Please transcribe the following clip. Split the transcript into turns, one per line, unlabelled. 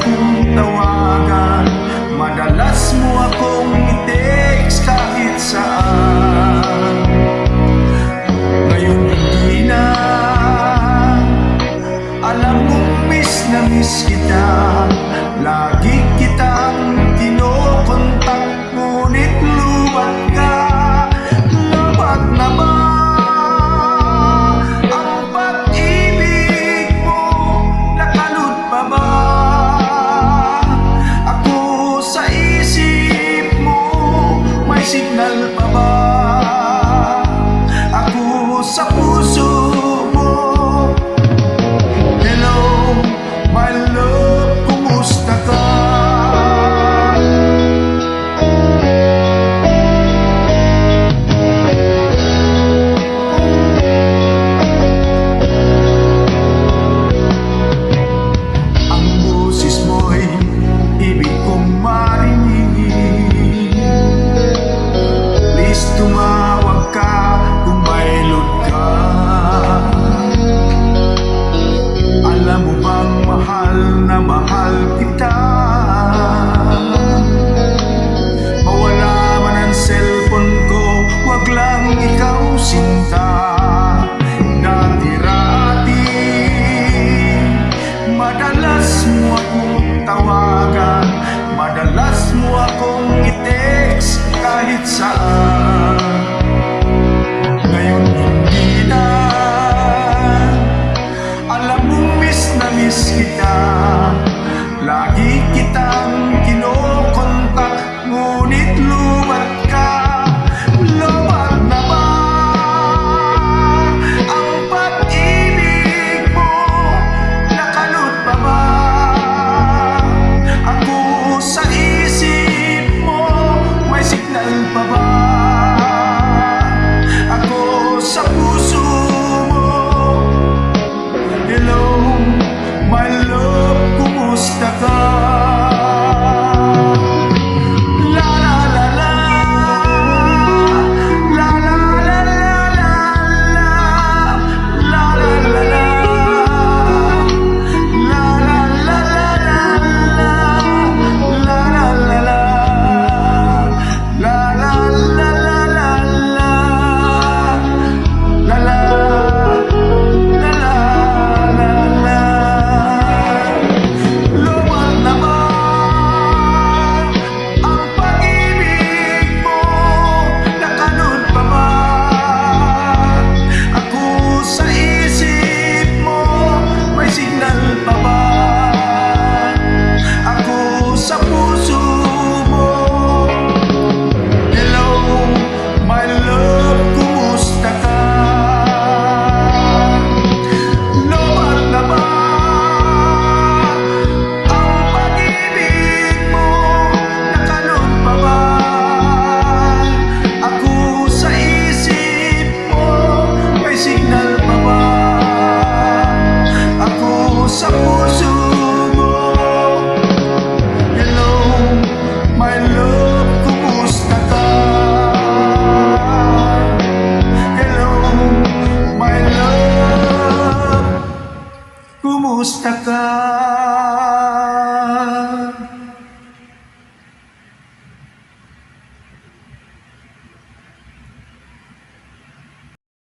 akong tawagan, madalas mo akong i-text kahit saan. Ngayon hindi na, alam mong miss na miss kita. Lagi kitang kinokontak, ngunit luwag ka. Labat na ba ang pag-ibig mo? Nakalot pa ba ako sa isip mo? May signal pa ba ako sa puso mo? Hello, my love, kumusta ka? Ang boses mo'y ibig kong marinig. Please tumawag ka kung may load ka. Alam mo bang mahal na mahal kita? Mawala man ang cellphone ko, wag lang ikaw sinta. Dati-rati, madalas mo akong tawagan, madalas mo akong i-text kahit saan. Ngayon hindi na, alam mong miss na miss kita. Lagi kitang kinokontak, ngunit luwag ka. Luwag na ba ang pag-ibig mo? Nakalot pa ba ako sa isip mo? May signal pa ba ako sa puso mo? Hello, my love, kumusta ka? La la la la, la la la la la, la la la la, la la la la, la la la la, la la la la, la la. Luwag na ba ang pag-ibig mo? Nakalot pa ba ako sa isip mo? May signal pa ba ako sa puso mo? Hello, my love, kumusta ka? Luwag na ba ang pag-ibig mo? Nakalot pa ba ako sa isip mo? May signal pa ba ako sa puso mo? Hello, my love, kumusta ka? Hello, my love, kumusta ka?